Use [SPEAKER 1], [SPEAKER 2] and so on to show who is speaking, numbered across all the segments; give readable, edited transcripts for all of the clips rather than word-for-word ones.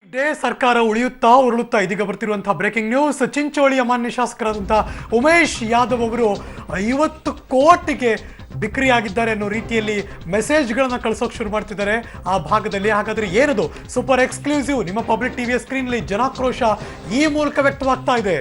[SPEAKER 1] ಇದೇ ಸರ್ಕಾರ ಉಳಿಯುತ್ತಾ ಉರುಳುತ್ತಾ ಇದೀಗ ಬರ್ತಿರುವಂತಹ ಬ್ರೇಕಿಂಗ್ ನ್ಯೂಸ್. ಚಿಂಚೋಳಿಯ ಮಾನ್ಯ ಶಾಸಕರಾದಂತಹ ಉಮೇಶ್ ಯಾದವ್ ಅವರು 50 ಕೋಟಿಗೆ ಬಿಕ್ರಿಯಾಗಿದ್ದಾರೆ ಅನ್ನೋ ರೀತಿಯಲ್ಲಿ ಮೆಸೇಜ್ಗಳನ್ನ ಕಳಿಸೋಕೆ ಶುರು ಮಾಡ್ತಿದ್ದಾರೆ ಆ ಭಾಗದಲ್ಲಿ. ಹಾಗಾದ್ರೆ ಏನದು ಸೂಪರ್ ಎಕ್ಸ್ಕ್ಲೂಸಿವ್ ನಿಮ್ಮ ಪಬ್ಲಿಕ್ ಟಿವಿಯ ಸ್ಕ್ರೀನ್ಲಿ ಜನಾಕ್ರೋಶ ಈ ಮೂಲಕ ವ್ಯಕ್ತವಾಗ್ತಾ ಇದೆ.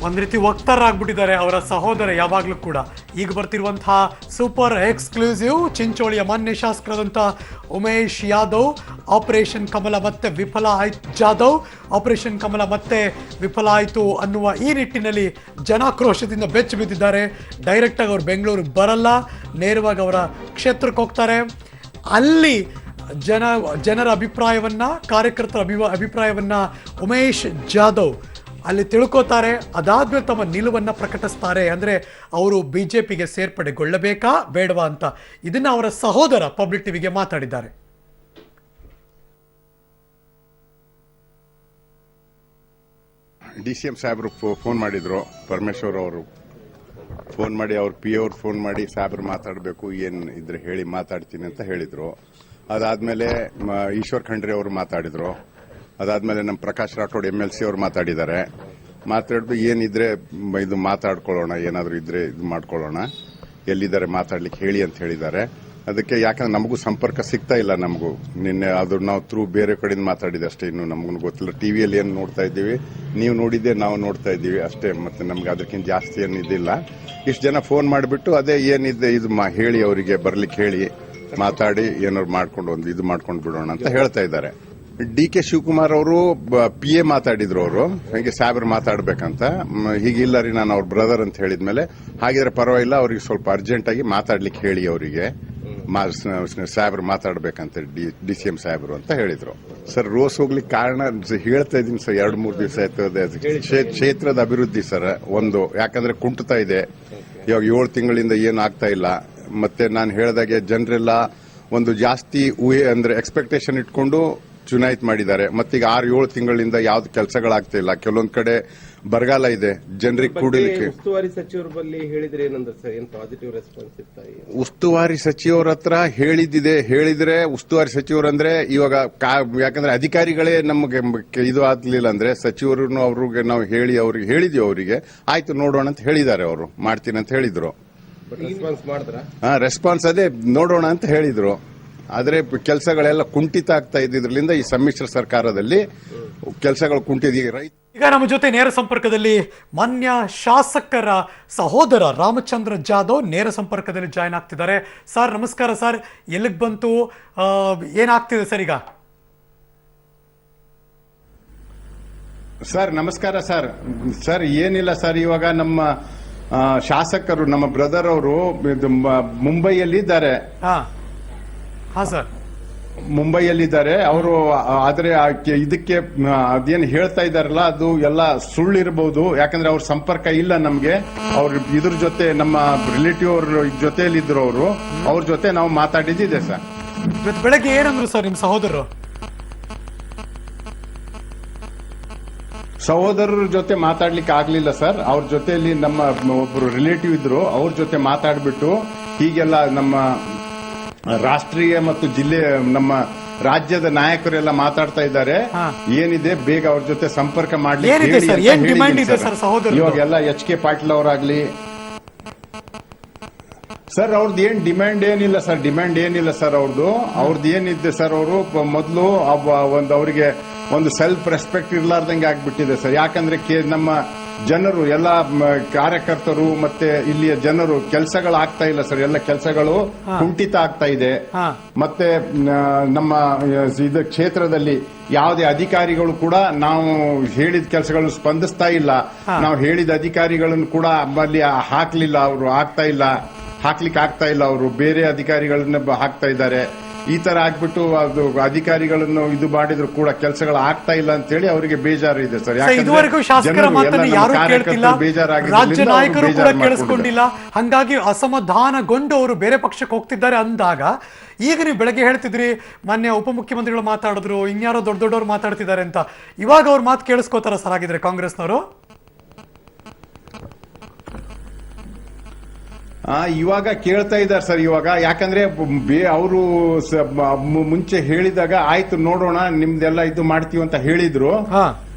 [SPEAKER 1] ಒಂದು ರೀತಿ ವಕ್ತಾರರಾಗ್ಬಿಟ್ಟಿದ್ದಾರೆ ಅವರ ಸಹೋದರ ಯಾವಾಗಲೂ ಕೂಡ. ಈಗ ಬರ್ತಿರುವಂತಹ ಸೂಪರ್ ಎಕ್ಸ್ಕ್ಲೂಸಿವ್ ಚಿಂಚೋಳಿಯ ಮಾನ್ಯ ಶಾಸಕರಾದಂತಹ ಉಮೇಶ್ ಯಾದವ್ ಆಪರೇಷನ್ ಕಮಲ ಮತ್ತೆ ವಿಫಲ ಆಯ್ತು. ಜಾಧವ್ ಆಪರೇಷನ್ ಕಮಲ ಮತ್ತೆ ವಿಫಲ ಆಯಿತು ಅನ್ನುವ ಈ ನಿಟ್ಟಿನಲ್ಲಿ ಜನಾಕ್ರೋಶದಿಂದ ಬೆಚ್ಚಿ ಬಿದ್ದಿದ್ದಾರೆ. ಡೈರೆಕ್ಟಾಗಿ ಅವರು ಬೆಂಗಳೂರು ಬರಲ್ಲ, ನೇರವಾಗಿ ಅವರ ಕ್ಷೇತ್ರಕ್ಕೆ ಹೋಗ್ತಾರೆ. ಅಲ್ಲಿ ಜನರ ಅಭಿಪ್ರಾಯವನ್ನ, ಕಾರ್ಯಕರ್ತರ ಅಭಿಪ್ರಾಯವನ್ನ ಉಮೇಶ್ ಜಾಧವ್ ಅಲ್ಲಿ ತಿಳ್ಕೋತಾರೆ. ಅದಾದ್ಮೇಲೆ ತಮ್ಮ ನಿಲುವನ್ನ ಪ್ರಕಟಿಸ್ತಾರೆ. ಅಂದ್ರೆ ಅವರು ಬಿಜೆಪಿಗೆ ಸೇರ್ಪಡೆಗೊಳ್ಳಬೇಕಾ ಬೇಡವಾ ಅಂತ ಇದನ್ನ ಅವರ ಸಹೋದರ ಪಬ್ಲಿಕ್ ಟಿವಿಗೆ ಮಾತಾಡಿದ್ದಾರೆ.
[SPEAKER 2] DCM ಸಾಹೇಬರು ಫೋನ್ ಮಾಡಿದ್ರು, ಪರಮೇಶ್ವರ್ ಅವರು ಫೋನ್ ಮಾಡಿ, ಅವ್ರ ಪಿ ಅವ್ರು ಫೋನ್ ಮಾಡಿ ಸಾಹೇಬ್ರು ಮಾತಾಡಬೇಕು, ಏನ್ ಇದ್ರೆ ಹೇಳಿ ಮಾತಾಡ್ತೀನಿ ಅಂತ ಹೇಳಿದ್ರು. ಅದಾದ್ಮೇಲೆ ಈಶ್ವರ್ ಖಂಡ್ರೆ ಅವರು ಮಾತಾಡಿದ್ರು. ಅದಾದ್ಮೇಲೆ ನಮ್ಮ ಪ್ರಕಾಶ್ ರಾಠೋಡ್ MLC ಅವರು ಮಾತಾಡಿದ್ದಾರೆ. ಮಾತಾಡಿದ್ರು ಏನಿದ್ರೆ ಇದು ಮಾತಾಡ್ಕೊಳ್ಳೋಣ, ಏನಾದರೂ ಇದ್ರೆ ಇದು ಮಾಡ್ಕೊಳ್ಳೋಣ, ಎಲ್ಲಿದ್ದಾರೆ ಮಾತಾಡ್ಲಿಕ್ಕೆ ಹೇಳಿ ಅಂತ ಹೇಳಿದ್ದಾರೆ. ಅದಕ್ಕೆ ಯಾಕಂದ್ರೆ ನಮಗೂ ಸಂಪರ್ಕ ಸಿಗ್ತಾ ಇಲ್ಲ. ನಮಗೂ ನಿನ್ನೆ ಅದು ನಾವು ಥ್ರೂ ಬೇರೆ ಕಡೆಯಿಂದ ಮಾತಾಡಿದೆ ಅಷ್ಟೇ, ಇನ್ನು ನಮಗೂ ಗೊತ್ತಿಲ್ಲ. ಟಿವಿಯಲ್ಲಿ ಏನು ನೋಡ್ತಾ ಇದ್ದೀವಿ, ನೀವು ನೋಡಿದ್ದೆ, ನಾವು ನೋಡ್ತಾ ಇದ್ದೀವಿ ಅಷ್ಟೇ. ಮತ್ತೆ ನಮ್ಗೆ ಅದಕ್ಕಿಂತ ಜಾಸ್ತಿ ಏನು ಇದಿಲ್ಲ. ಇಷ್ಟು ಜನ ಫೋನ್ ಮಾಡಿಬಿಟ್ಟು ಅದೇ ಏನಿದೆ ಇದು ಹೇಳಿ, ಅವರಿಗೆ ಬರ್ಲಿಕ್ಕೆ ಹೇಳಿ, ಮಾತಾಡಿ ಏನಾದ್ರು ಮಾಡ್ಕೊಂಡು ಒಂದು ಇದು ಮಾಡ್ಕೊಂಡು ಬಿಡೋಣ ಅಂತ ಹೇಳ್ತಾ ಇದ್ದಾರೆ. DK ಶಿವಕುಮಾರ್ ಅವರು PA ಮಾತಾಡಿದ್ರು. ಅವರು ಹೀಗೆ ಸಾಹೇಬ್ರು ಮಾತಾಡ್ಬೇಕಂತ. ಹೀಗಿಲ್ಲ ರೀ, ನಾನು ಅವ್ರ ಬ್ರದರ್ ಅಂತ ಹೇಳಿದ್ಮೇಲೆ ಹಾಗಿದ್ರೆ ಪರವಾಗಿಲ್ಲ, ಅವ್ರಿಗೆ ಸ್ವಲ್ಪ ಅರ್ಜೆಂಟ್ ಆಗಿ ಮಾತಾಡ್ಲಿಕ್ಕೆ ಹೇಳಿ, ಅವರಿಗೆ ಸಾಹೇಬ್ರು ಮಾತಾಡ್ಬೇಕಂತ DCM ಸಾಹೇಬ್ರು ಅಂತ ಹೇಳಿದ್ರು. ಸರ್ ರೋಸ್ ಹೋಗ್ಲಿಕ್ಕೆ ಕಾರಣ ಹೇಳ್ತಾ ಇದ್ದೀನಿ ಸರ್, 2-3 ದಿವಸ ಆಯ್ತು. ಕ್ಷೇತ್ರದ ಅಭಿವೃದ್ಧಿ ಸರ್ ಒಂದು, ಯಾಕಂದ್ರೆ ಕುಂಟುತ್ತಾ ಇದೆ. ಇವಾಗ 7 ತಿಂಗಳಿಂದ ಏನು ಆಗ್ತಾ ಇಲ್ಲ. ಮತ್ತೆ ನಾನು ಹೇಳಿದಾಗೆ ಜನರೆಲ್ಲ ಒಂದು ಜಾಸ್ತಿ ಅಂದ್ರೆ ಎಕ್ಸ್ಪೆಕ್ಟೇಷನ್ ಇಟ್ಕೊಂಡು ಚುನಾಯಿತ ಮಾಡಿದ್ದಾರೆ. ಮತ್ತೀಗ 6-7 ತಿಂಗಳಿಂದ ಯಾವ್ದು ಕೆಲಸಗಳಾಗ್ತಾ ಇಲ್ಲ. ಕೆಲವೊಂದ್ ಕಡೆ ಬರಗಾಲ ಇದೆ, ಜನರಿಗೆ ಕೂಡಲಿಕ್ಕೆ.
[SPEAKER 3] ಉಸ್ತುವಾರಿ ಸಚಿವರ ಬಳಿ ಹೇಳಿದ್ರೆ ಏನಂದ್ರೆ ಸರ್, ಏನ್ ಪಾಸಿಟಿವ್ ರೆಸ್ಪಾನ್ಸ್ ಇತ್ತಾ?
[SPEAKER 2] ಉಸ್ತುವಾರಿ ಸಚಿವರ ಹತ್ರ ಹೇಳಿದ್ರೆ ಉಸ್ತುವಾರಿ ಸಚಿವರಂದ್ರೆ ಇವಾಗ ಯಾಕಂದ್ರೆ ಅಧಿಕಾರಿಗಳೇ ನಮಗೆ ಇದು ಆಗ್ಲಿಲ್ಲ ಅಂದ್ರೆ ಸಚಿವರನ್ನು ಅವ್ರಿಗೆ ನಾವು ಅವ್ರಿಗೆ ಹೇಳಿದ್ವಿ. ಅವರಿಗೆ ಆಯ್ತು ನೋಡೋಣ ಅಂತ ಹೇಳಿದ್ದಾರೆ. ಅವರು ಮಾಡ್ತೀನಿ ಅಂತ ಹೇಳಿದ್ರು.
[SPEAKER 3] ರೆಸ್ಪಾನ್ಸ್ ಮಾಡಿದ್ರ?
[SPEAKER 2] ರೆಸ್ಪಾನ್ಸ್ ಅದೇ ನೋಡೋಣ ಅಂತ ಹೇಳಿದ್ರು. ಆದ್ರೆ ಕೆಲಸಗಳೆಲ್ಲ ಕುಂಠಿತ ಆಗ್ತಾ ಇದ್ದಿದ್ರಿಂದ ಈ ಸಮ್ಮಿಶ್ರ ಸರ್ಕಾರದಲ್ಲಿ ಕೆಲಸಗಳು ಕುಂಠಿತ.
[SPEAKER 1] ಈಗ ನಮ್ಮ ಜೊತೆ ನೇರ ಸಂಪರ್ಕದಲ್ಲಿ ಮಾನ್ಯ ಶಾಸಕರ ಸಹೋದರ ರಾಮಚಂದ್ರ ಜಾಧವ್ ನೇರ ಸಂಪರ್ಕದಲ್ಲಿ ಜಾಯ್ನ್ ಆಗ್ತಿದ್ದಾರೆ. ಸರ್ ನಮಸ್ಕಾರ ಸರ್, ಎಲ್ಲಿಗೆ ಬಂತು, ಏನಾಗ್ತಿದೆ ಸರ್ ಈಗ?
[SPEAKER 2] ಸರ್ ನಮಸ್ಕಾರ ಸರ್. ಸರ್ ಏನಿಲ್ಲ ಸರ್, ಇವಾಗ ನಮ್ಮ ಶಾಸಕರು, ನಮ್ಮ ಬ್ರದರ್ ಅವರು ಮುಂಬೈಯಲ್ಲಿ ಇದ್ದಾರೆ.
[SPEAKER 1] ಹಾ ಸರ್,
[SPEAKER 2] ಮುಂಬೈಯಲ್ಲಿದ್ದಾರೆ ಅವರು. ಆದ್ರೆ ಇದಕ್ಕೆ ಅದೇನು ಹೇಳ್ತಾ ಇದಾರಲ್ಲ ಅದು ಎಲ್ಲ ಸುಳ್ಳಿರಬಹುದು. ಯಾಕಂದ್ರೆ ಅವ್ರ ಸಂಪರ್ಕ ಇಲ್ಲ ನಮ್ಗೆ. ಅವ್ರ ಇದ್ರ ಜೊತೆ ನಮ್ಮ ರಿಲೇಟಿವ್ ಅವ್ರ ಜೊತೆಯಲ್ಲಿದ್ರು ಅವರು, ಅವ್ರ ಜೊತೆ ನಾವು ಮಾತಾಡಿದ್ದೆ ಸರ್.
[SPEAKER 1] ಬೆಳಗ್ಗೆ ಏನಂದ್ರು ಸರ್ ನಿಮ್
[SPEAKER 2] ಸಹೋದರರ ಜೊತೆ ಮಾತಾಡ್ಲಿಕ್ಕೆ ಆಗ್ಲಿಲ್ಲ ಸರ್. ಅವ್ರ ಜೊತೆಯಲ್ಲಿ ನಮ್ಮ ಒಬ್ರು ರಿಲೇಟಿವ್ ಇದ್ರು, ಅವ್ರ ಜೊತೆ ಮಾತಾಡ್ಬಿಟ್ಟು ಹೀಗೆಲ್ಲ ನಮ್ಮ ರಾಷ್ಟ್ರೀಯ ಮತ್ತು ಜಿಲ್ಲೆ ನಮ್ಮ ರಾಜ್ಯದ ನಾಯಕರೆಲ್ಲ ಮಾತಾಡ್ತಾ ಇದ್ದಾರೆ, ಏನಿದೆ ಬೇಗ ಅವ್ರ ಜೊತೆ ಸಂಪರ್ಕ ಮಾಡ್ಲಿಕ್ಕೆ ಇವಾಗೆಲ್ಲ HK ಪಾಟೀಲ್ ಅವರಾಗ್ಲಿ ಸರ್, ಅವ್ರದ್ದು ಏನ್ ಡಿಮ್ಯಾಂಡ್ ಏನಿಲ್ಲ ಸರ್. ಅವ್ರದ್ದು ಏನಿದೆ ಸರ್, ಅವರು ಮೊದಲು ಅವರಿಗೆ ಒಂದು ಸೆಲ್ಫ್ ರೆಸ್ಪೆಕ್ಟ್ ಇರ್ಲಾರ್ದಂಗೆ ಆಗ್ಬಿಟ್ಟಿದೆ ಸರ್. ಯಾಕಂದ್ರೆ ನಮ್ಮ ಜನರು ಎಲ್ಲ ಕಾರ್ಯಕರ್ತರು ಮತ್ತೆ ಇಲ್ಲಿಯ ಜನರು ಕೆಲಸಗಳಾಗ್ತಾ ಇಲ್ಲ ಸರ್. ಎಲ್ಲ ಕೆಲಸಗಳು ಕುಂಠಿತ ಆಗ್ತಾ ಇದೆ. ಮತ್ತೆ ನಮ್ಮ ಇದು ಕ್ಷೇತ್ರದಲ್ಲಿ ಯಾವುದೇ ಅಧಿಕಾರಿಗಳು ಕೂಡ ನಾವು ಹೇಳಿದ ಕೆಲಸಗಳನ್ನು ಸ್ಪಂದಿಸ್ತಾ ಇಲ್ಲ. ನಾವು ಹೇಳಿದ ಅಧಿಕಾರಿಗಳನ್ನು ಕೂಡ ಅಲ್ಲಿ ಹಾಕ್ಲಿಲ್ಲ, ಅವರು ಆಗ್ತಾ ಇಲ್ಲ. ಹಾಕ್ಲಿಕ್ಕೆ ಆಗ್ತಾ ಇಲ್ಲ, ಅವರು ಬೇರೆ ಅಧಿಕಾರಿಗಳನ್ನ ಹಾಕ್ತಾ ಇದ್ದಾರೆ. ಈ ತರ ಆಗ್ಬಿಟ್ಟು ಅದು ಅಧಿಕಾರಿಗಳನ್ನು ಇದು ಮಾಡಿದ್ರು ಕೂಡ ಕೆಲಸಗಳು ಆಗ್ತಾ ಇಲ್ಲ ಅಂತ ಹೇಳಿ ಅವರಿಗೆ ಬೇಜಾರು ಇದೆ ಸರ್.
[SPEAKER 1] ಇದುವರೆಗೂ ಶಾಸಕರ ಮಾತನ್ನು ಯಾರು ಕೇಳ್ತಿಲ್ಲ, ರಾಜ್ಯ ನಾಯಕರು ಕೂಡ ಕೇಳಿಸ್ಕೊಂಡಿಲ್ಲ. ಹಂಗಾಗಿ ಅಸಮಾಧಾನಗೊಂಡು ಅವರು ಬೇರೆ ಪಕ್ಷಕ್ಕೆ ಹೋಗ್ತಿದ್ದಾರೆ ಅಂದಾಗ ಈಗ ನೀವು ಬೆಳಗ್ಗೆ ಹೇಳ್ತಿದ್ರಿ ಮಾನ್ಯ ಉಪಮುಖ್ಯಮಂತ್ರಿಗಳು ಮಾತಾಡಿದ್ರು, ಇನ್ಯಾರೋ ದೊಡ್ಡ ದೊಡ್ಡವರು ಮಾತಾಡ್ತಿದ್ದಾರೆ ಅಂತ. ಇವಾಗ ಅವ್ರ ಮಾತು ಕೇಳಿಸ್ಕೋತಾರ ಸರ್ ಆಗಿದ್ರೆ ಕಾಂಗ್ರೆಸ್ನವರು?
[SPEAKER 2] ಇವಾಗ ಕೇಳ್ತಾ ಇದ್ದಾರೆ ಸರ್. ಇವಾಗ ಯಾಕಂದ್ರೆ ಅವರು ಮುಂಚೆ ಹೇಳಿದಾಗ ಆಯ್ತು ನೋಡೋಣ ನಿಮ್ದೆಲ್ಲ ಇದು ಮಾಡ್ತೀವಿ ಅಂತ ಹೇಳಿದ್ರು.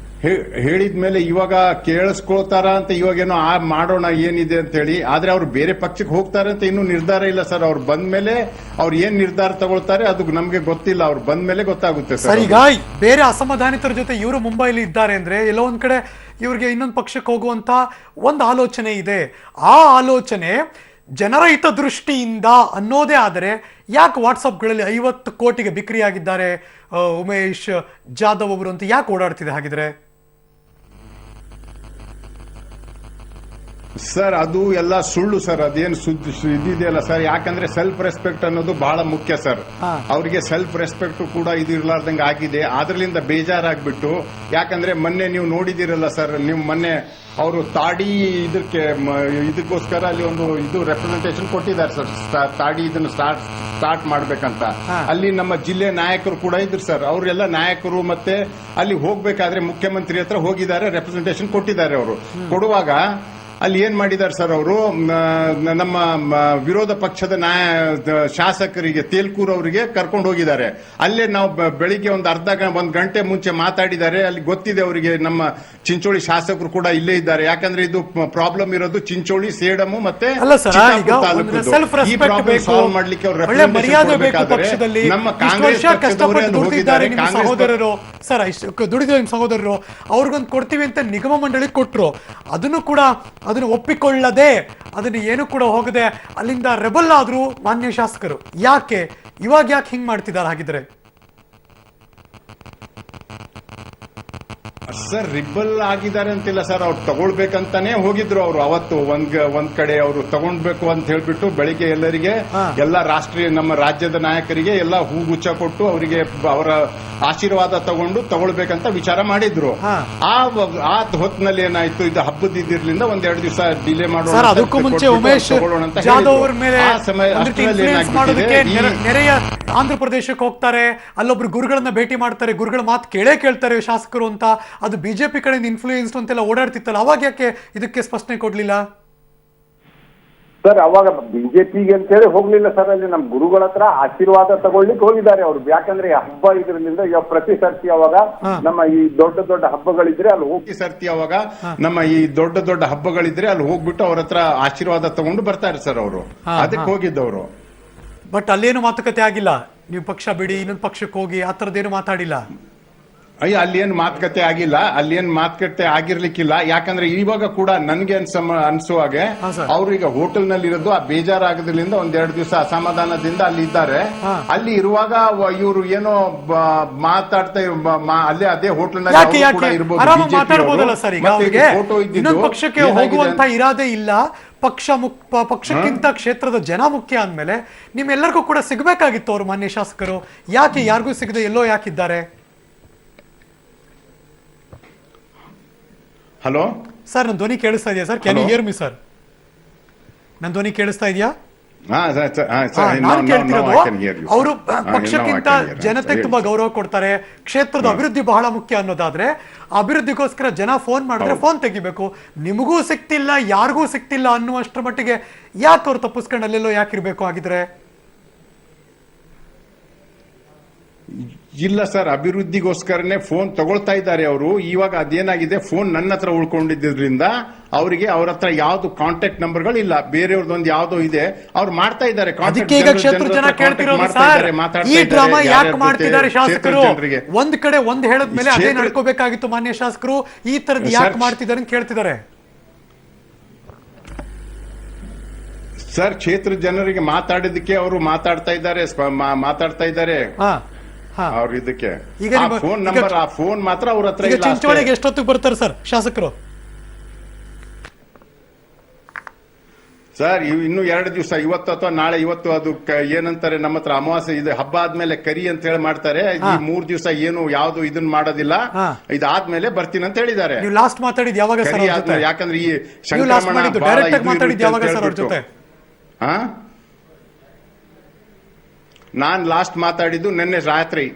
[SPEAKER 2] ಹೇಳಿದ್ಮೇಲೆ ಇವಾಗ ಕೇಳಿಸ್ಕೊಳ್ತಾರ ಅಂತ ಇವಾಗೇನೋ ಮಾಡೋಣ ಏನಿದೆ ಅಂತ ಹೇಳಿ. ಆದ್ರೆ ಅವ್ರು ಬೇರೆ ಪಕ್ಷಕ್ಕೆ ಹೋಗ್ತಾರೆ ಅಂತ ಇನ್ನೂ ನಿರ್ಧಾರ ಇಲ್ಲ ಸರ್. ಅವ್ರು ಬಂದ್ಮೇಲೆ ಅವ್ರು ಏನ್ ನಿರ್ಧಾರ ತಗೊಳ್ತಾರೆ ಅದು ನಮ್ಗೆ ಗೊತ್ತಿಲ್ಲ. ಅವ್ರು ಬಂದ್ಮೇಲೆ ಗೊತ್ತಾಗುತ್ತೆ ಸರ್.
[SPEAKER 1] ಈಗ ಬೇರೆ ಅಸಮಾಧಾನಿತರ ಜೊತೆ ಇವರು ಮುಂಬೈಲಿ ಇದ್ದಾರೆ ಅಂದ್ರೆ ಎಲ್ಲೋ ಒಂದ್ ಕಡೆ ಇವ್ರಿಗೆ ಇನ್ನೊಂದು ಪಕ್ಷಕ್ಕೆ ಹೋಗುವಂತ ಒಂದು ಆಲೋಚನೆ ಇದೆ. ಆ ಆಲೋಚನೆ ಜನರ ಹಿತದೃಷ್ಟಿಯಿಂದ ಅನ್ನೋದೇ ಆದರೆ ಯಾಕೆ ವಾಟ್ಸಪ್ಗಳಲ್ಲಿ 50 ಕೋಟಿಗೆ ಬಿಕ್ರಿಯಾಗಿದ್ದಾರೆ ಉಮೇಶ್ ಜಾಧವ್ ಅವರು ಅಂತ ಯಾಕೆ ಓಡಾಡ್ತಿದೆ ಹಾಗಿದ್ರೆ?
[SPEAKER 2] ಸರ್ ಅದು ಎಲ್ಲ ಸುಳ್ಳು ಸರ್. ಅದೇನು ಇದಿದೆಯಲ್ಲ ಸರ್. ಯಾಕಂದ್ರೆ ಸೆಲ್ಫ್ ರೆಸ್ಪೆಕ್ಟ್ ಅನ್ನೋದು ಬಹಳ ಮುಖ್ಯ ಸರ್. ಅವರಿಗೆ ಸೆಲ್ಫ್ ರೆಸ್ಪೆಕ್ಟ್ ಕೂಡ ಇದು ಇರ್ಲಾರ್ದಂಗೆ ಆಗಿದೆ. ಅದ್ರಲಿಂದ ಬೇಜಾರಾಗ್ಬಿಟ್ಟು, ಯಾಕಂದ್ರೆ ಮೊನ್ನೆ ನೀವು ನೋಡಿದಿರಲ್ಲ ಸರ್, ನೀವು ಮೊನ್ನೆ ಅವರು ತಾಡಿ ಇದಕ್ಕೋಸ್ಕರ ಅಲ್ಲಿ ಒಂದು ಇದು ರೆಪ್ರೆಸೆಂಟೇಷನ್ ಕೊಟ್ಟಿದ್ದಾರೆ ಸರ್. ತಾಡಿ ಇದನ್ನು ಸ್ಟಾರ್ಟ್ ಮಾಡ್ಬೇಕಂತ ಅಲ್ಲಿ ನಮ್ಮ ಜಿಲ್ಲೆ ನಾಯಕರು ಕೂಡ ಇದ್ರು ಸರ್. ಅವರೆಲ್ಲ ನಾಯಕರು ಮತ್ತೆ ಅಲ್ಲಿ ಹೋಗ್ಬೇಕಾದ್ರೆ ಮುಖ್ಯಮಂತ್ರಿ ಹತ್ರ ಹೋಗಿದ್ದಾರೆ, ರೆಪ್ರೆಸೆಂಟೇಷನ್ ಕೊಟ್ಟಿದ್ದಾರೆ. ಅವರು ಕೊಡುವಾಗ ಅಲ್ಲಿ ಏನ್ ಮಾಡಿದ್ದಾರೆ ಸರ್, ಅವರು ನಮ್ಮ ವಿರೋಧ ಪಕ್ಷದ ಶಾಸಕರಿಗೆ ತೇಲ್ಕೂರ್ ಅವರಿಗೆ ಕರ್ಕೊಂಡು ಹೋಗಿದ್ದಾರೆ. ಅಲ್ಲೇ ನಾವು ಬೆಳಿಗ್ಗೆ ಒಂದು ಗಂಟೆ ಮುಂಚೆ ಮಾತಾಡಿದ್ದಾರೆ. ಅಲ್ಲಿ ಗೊತ್ತಿದೆ ಅವರಿಗೆ, ನಮ್ಮ ಚಿಂಚೋಳಿ ಶಾಸಕರು ಕೂಡ ಇಲ್ಲೇ ಇದ್ದಾರೆ. ಯಾಕಂದ್ರೆ ಇದು ಪ್ರಾಬ್ಲಮ್ ಇರೋದು ಚಿಂಚೋಳಿ, ಸೇಡಮು ಮತ್ತೆ ಈ ಪ್ರಾಬ್ಲಮ್ ಸಾಲ್ವ್ ಮಾಡ್ಲಿಕ್ಕೆ ಅವರು ನಮ್ಮ ಕಾಂಗ್ರೆಸ್
[SPEAKER 1] ಸಹೋದರರು ಸರ್ ದುಡಿದ ನಿಮ್ಮ ಸಹೋದರರು ಅವ್ರಿಗೊಂದು ಕೊಡ್ತೀವಿ ಅಂತ ನಿಗಮ ಮಂಡಳಿ ಕೊಟ್ರು. ಅದನ್ನು ಕೂಡ ಅದನ್ನು ಒಪ್ಪಿಕೊಳ್ಳದೆ, ಅದನ್ನು ಏನು ಕೂಡ ಹೋಗದೆ ಅಲ್ಲಿಂದ ರೆಬಲ್ ಆದ್ರು ಮಾನ್ಯ ಶಾಸಕರು. ಯಾಕೆ ಇವಾಗ ಯಾಕೆ ಹಿಂಗ್ ಮಾಡ್ತಿದ್ದಾರೆ ಹಾಗಿದ್ರೆ?
[SPEAKER 2] ಸರ್ ರಿಬಲ್ ಆಗಿದ್ದಾರೆ ಅಂತಿಲ್ಲ ಸರ್. ಅವ್ರು ತಗೊಳ್ಬೇಕಂತಾನೆ ಹೋಗಿದ್ರು. ಅವರು ಅವತ್ತು ಒಂದ್ ಕಡೆ ಅವರು ತಗೊಂಡ್ಬೇಕು ಅಂತ ಹೇಳ್ಬಿಟ್ಟು ಬೆಳಿಗ್ಗೆ ಎಲ್ಲರಿಗೆ ಎಲ್ಲ ರಾಷ್ಟ್ರೀಯ ನಮ್ಮ ರಾಜ್ಯದ ನಾಯಕರಿಗೆ ಎಲ್ಲ ಹೂಗುಚ್ಛ ಕೊಟ್ಟು ಅವರಿಗೆ ಅವರ ಆಶೀರ್ವಾದ ತಗೊಳ್ಬೇಕಂತ ವಿಚಾರ ಮಾಡಿದ್ರು. ಆ ಹೊತ್ತಿನಲ್ಲಿ ಏನಾಯ್ತು, ಇದು ಹಬ್ಬದ ಇದಿರ್ಲಿಂದ 1-2 ದಿವಸ ಡಿಲೇ ಮಾಡೋಣ,
[SPEAKER 1] ಅದಕ್ಕೂ ಮುಂಚೆ ಉಮೇಶ್ ಜಾಧವ್ ಅವರ ಮೇಲೆ ನೆರೆಯ ಆಂಧ್ರ ಪ್ರದೇಶಕ್ಕೆ ಹೋಗ್ತಾರೆ, ಅಲ್ಲೊಬ್ರು ಗುರುಗಳನ್ನ ಭೇಟಿ ಮಾಡ್ತಾರೆ, ಗುರುಗಳ ಮಾತು ಕೇಳ್ತಾರೆ ಶಾಸಕರು ಅಂತ. ಅದು ಬಿಜೆಪಿ ಕಡೆಯಿಂದ ಇನ್ಫ್ಲೂಯೆನ್ಸ್ ಅಂತೆಲ್ಲ ಓಡಾಡ್ತಿತ್ತಲ್ಲ, ಅವಾಗ ಯಾಕೆ ಇದಕ್ಕೆ ಸ್ಪಷ್ಟನೆ ಕೊಡ್ಲಿಲ್ಲ
[SPEAKER 4] ಸರ್? ಅವಾಗ ಬಿಜೆಪಿಗೆ ಅಂತ ಹೇಳಿ ಹೋಗ್ಲಿಲ್ಲ ಸರ್. ಅಲ್ಲಿ ನಮ್ಮ ಗುರುಗಳ ಹತ್ರ ಆಶೀರ್ವಾದ ತಗೊಳ್ಳಿಕ್ಕೆ ಹೋಗಿದ್ದಾರೆ ಅವರು. ಯಾಕಂದ್ರೆ ಹಬ್ಬ ಇದರಿಂದ ಈಗ ಪ್ರತಿ ಸರ್ತಿ ಅವಾಗ ನಮ್ಮ ಈ ದೊಡ್ಡ ದೊಡ್ಡ ಹಬ್ಬಗಳಿದ್ರೆ ಅಲ್ಲಿ ಹೋಗಿ ಹಬ್ಬಗಳಿದ್ರೆ ಅಲ್ಲಿ ಹೋಗ್ಬಿಟ್ಟು ಅವ್ರ ಹತ್ರ ಆಶೀರ್ವಾದ ತಗೊಂಡು ಬರ್ತಾರೆ ಸರ್ ಅವರು. ಅದಕ್ಕೆ ಹೋಗಿದ್ದವರು.
[SPEAKER 1] ಬಟ್ ಅಲ್ಲೇನು ಮಾತುಕತೆ ಆಗಿಲ್ಲ, ನೀವು ಪಕ್ಷ ಬಿಡಿ ಇನ್ನೊಂದು ಪಕ್ಷಕ್ಕೆ ಹೋಗಿ ಆ ತರದ್ದೇನು ಮಾತಾಡಿಲ್ಲ?
[SPEAKER 2] ಅಯ್ಯ, ಅಲ್ಲಿ ಏನ್ ಮಾತುಕತೆ ಆಗಿಲ್ಲ, ಅಲ್ಲಿ ಏನ್ ಮಾತುಕತೆ ಆಗಿರ್ಲಿಕ್ಕಿಲ್ಲ. ಯಾಕಂದ್ರೆ ಇವಾಗ ಕೂಡ ನನ್ಗೆ ಅನ್ಸುವಾಗೆ ಅವ್ರು ಈಗ ಹೋಟೆಲ್ ನಲ್ಲಿ ಇರೋದು ಆ ಬೇಜಾರಾಗದ್ರಿಂದ 1-2 ದಿವಸ ಅಸಮಾಧಾನದಿಂದ ಅಲ್ಲಿ ಇದ್ದಾರೆ. ಅಲ್ಲಿ ಇರುವಾಗ ಇವರು ಏನೋ ಮಾತಾಡ್ತಾ ಅಲ್ಲೇ ಅದೇ ಹೋಟೆಲ್ ನಲ್ಲಿ
[SPEAKER 1] ಮಾತಾಡಬಹುದಲ್ಲ ಸರ್? ಈಗ ಅವರಿಗೆ ಇನ್ನೊಂದು ಪಕ್ಷಕ್ಕೆ ಹೋಗುವಂತ ಇರಾದೆ ಇಲ್ಲ. ಪಕ್ಷಕ್ಕಿಂತ ಕ್ಷೇತ್ರದ ಜನ ಮುಖ್ಯ ಅಂದ್ಮೇಲೆ ನಿಮ್ಮೆಲ್ಲರಿಗೂ ಕೂಡ ಸಿಗಬೇಕಾಗಿತ್ತು ಅವರು ಮಾನ್ಯ ಶಾಸಕರು. ಯಾಕೆ ಯಾರಿಗೂ ಸಿಗದೆ ಎಲ್ಲೋ ಯಾಕಿದ್ದಾರೆ?
[SPEAKER 2] ಹಲೋ
[SPEAKER 1] ಸರ್, ನನ್ನ ಧ್ವನಿ ಕೇಳಿಸ್ತಾ ಇದೆಯಾ sir? Can you hear me sir? ನನ್ನ ಧ್ವನಿ ಕೇಳಿಸ್ತಾ ಇದೆಯಾ? ಅವರು ಪಕ್ಷಕ್ಕಿಂತ ಜನತೆ ತುಂಬಾ ಗೌರವ ಕೊಡ್ತಾರೆ. ಕ್ಷೇತ್ರದ ಅಭಿವೃದ್ಧಿ ಬಹಳ ಮುಖ್ಯ ಅನ್ನೋದಾದ್ರೆ ಅಭಿವೃದ್ಧಿಗೋಸ್ಕರ ಜನ ಫೋನ್ ಮಾಡಿದ್ರೆ ಫೋನ್ ತೆಗಿಬೇಕು. ನಿಮಗೂ ಸಿಕ್ತಿಲ್ಲ, ಯಾರಿಗೂ ಸಿಕ್ತಿಲ್ಲ ಅನ್ನುವಷ್ಟರ ಮಟ್ಟಿಗೆ ಯಾಕೆ ಅವ್ರು ತಪ್ಪಿಸ್ಕೊಂಡು ಅಲ್ಲೆಲ್ಲೋ ಯಾಕಿರ್ಬೇಕು ಆಗಿದ್ರೆ?
[SPEAKER 2] ಇಲ್ಲ ಸರ್, ಅಭಿವೃದ್ಧಿಗೋಸ್ಕರನೇ ಫೋನ್ ತಗೊಳ್ತಾ ಇದ್ದಾರೆ ಅವರು. ಇವಾಗ ಅದೇನಾಗಿದೆ, ಫೋನ್ ನನ್ನ ಹತ್ರ ಉಳ್ಕೊಂಡಿದ್ದರಿಂದ ಅವರಿಗೆ ಅವ್ರ ಹತ್ರ ಯಾವ್ದು ಕಾಂಟ್ಯಾಕ್ಟ್ ನಂಬರ್ಗಳು ಇಲ್ಲ. ಬೇರೆಯವ್ರದೊಂದು ಯಾವ್ದೋ ಇದೆ, ಅವ್ರು ಮಾಡ್ತಾ ಇದ್ದಾರೆ.
[SPEAKER 1] ಈ ಡ್ರಾಮಾ ಯಾಕೆ ಮಾಡ್ತಿದ್ದಾರೆ ಶಾಸಕರು? ಒಂದ್ ಕಡೆ ಒಂದ್ ಹೇಳದ್ಮೇಲೆ ಅದೇ ನಡ್ಕೋಬೇಕಾಗಿತ್ತು ಮಾನ್ಯ ಶಾಸಕರು. ಈ ತರದ್ ಯಾಕೆ ಮಾಡ್ತಿದ್ದಾರೆ ಅಂತ ಕೇಳ್ತಿದ್ದಾರೆ
[SPEAKER 2] ಸರ್. ಕ್ಷೇತ್ರ ಜನರಿಗೆ ಮಾತಾಡಿದಕ್ಕೆ ಅವರು ಮಾತಾಡ್ತಾ ಇದ್ದಾರೆ. ಅವ್ರ ಇದಕ್ಕೆ ಫೋನ್ ನಂಬರ್, ಆ ಫೋನ್ ಮಾತ್ರ ಅವ್ರ ಹತ್ರ ಇಲ್ಲ.
[SPEAKER 1] ಚಿಂಚೋಳಿಗೆ ಎಷ್ಟೊತ್ತಿಗೆ ಬರ್ತಾರೆ ಸರ್ ಶಾಸಕರು?
[SPEAKER 2] ಸರ್ ಇನ್ನು 2 ದಿವಸ, ಇವತ್ತು ಅಥವಾ ನಾಳೆ. ಇವತ್ತು ಅದು ಏನಂತಾರೆ ನಮ್ಮ ಹತ್ರ ಅಮಾವಾಸ್ಯೆ ಇದೆ, ಹಬ್ಬ ಆದ್ಮೇಲೆ ಕರಿ ಅಂತ ಹೇಳಿ ಮಾಡ್ತಾರೆ. ಈ 3 ದಿವಸ ಏನು ಯಾವ್ದು ಇದನ್ನ ಮಾಡೋದಿಲ್ಲ. ಇದಾದ್ಮೇಲೆ ಬರ್ತೀನಿ ಅಂತ ಹೇಳಿದ್ದಾರೆ.
[SPEAKER 1] ನೀವು ಲಾಸ್ಟ್ ಮಾತಾಡಿದ್ ಯಾವಾಗ ಸರ್
[SPEAKER 2] ಕರಿ
[SPEAKER 1] ಅವ್ರ ಜೊತೆ?
[SPEAKER 2] ಆದ್ಮೇಲೆ, ಯಾಕಂದ್ರೆ ಈ
[SPEAKER 1] ನೀವು ಲಾಸ್ಟ್
[SPEAKER 2] ಸಂಕ್ರಮಣ
[SPEAKER 1] ಮಾಡಿದ್ದು
[SPEAKER 2] ಬಹಳ
[SPEAKER 1] ಡೈರೆಕ್ಟ್ ಆಗಿ
[SPEAKER 2] ಇದು
[SPEAKER 1] ಮಾತಾಡಿದ್
[SPEAKER 2] ಇರುತ್ತೆ
[SPEAKER 1] ಯಾವಾಗ
[SPEAKER 2] ಅಂತ
[SPEAKER 1] ಸರ್ ಅವ್ರ ಜೊತೆ?
[SPEAKER 2] ನಾನ್ ಲಾಸ್ಟ್ ಮಾತಾಡಿದ್ದು ನಿನ್ನೆ ರಾತ್ರಿ.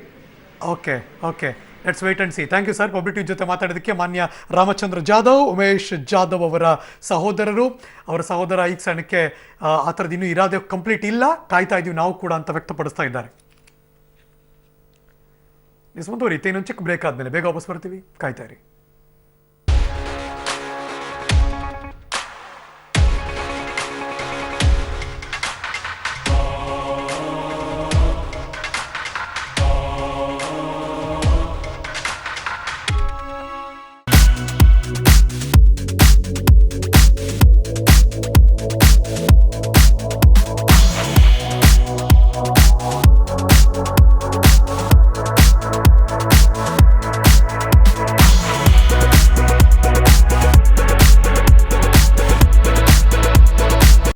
[SPEAKER 1] Okay okay, let's wait and see. Thank you sir. Public ಜೊತೆ ಮಾತಾಡೋದಕ್ಕೆ ಮಾನ್ಯ ರಾಮಚಂದ್ರ ಜಾಧವ್, ಉಮೇಶ್ ಜಾಧವ್ ಅವರ ಸಹೋದರರು. ಅವರ ಸಹೋದರ ಈ ಕ್ಷಣಕ್ಕೆ ಆ ಥರದ್ದು ಇನ್ನೂ ಇರಾದೆ ಕಂಪ್ಲೀಟ್ ಇಲ್ಲ, ಕಾಯ್ತಾ ಇದೀವಿ ನಾವು ಕೂಡ ಅಂತ ವ್ಯಕ್ತಪಡಿಸ್ತಾ ಇದ್ದಾರೆ. ಮುಂದುವರಿಯುತ್ತೆ ಇನ್ನೊಂದು ಚಿಕ್ಕ ಬ್ರೇಕ್ ಆದ್ಮೇಲೆ ಬೇಗ ವಾಪಸ್ ಬರ್ತೀವಿ, ಕಾಯ್ತಾ ಇರಿ.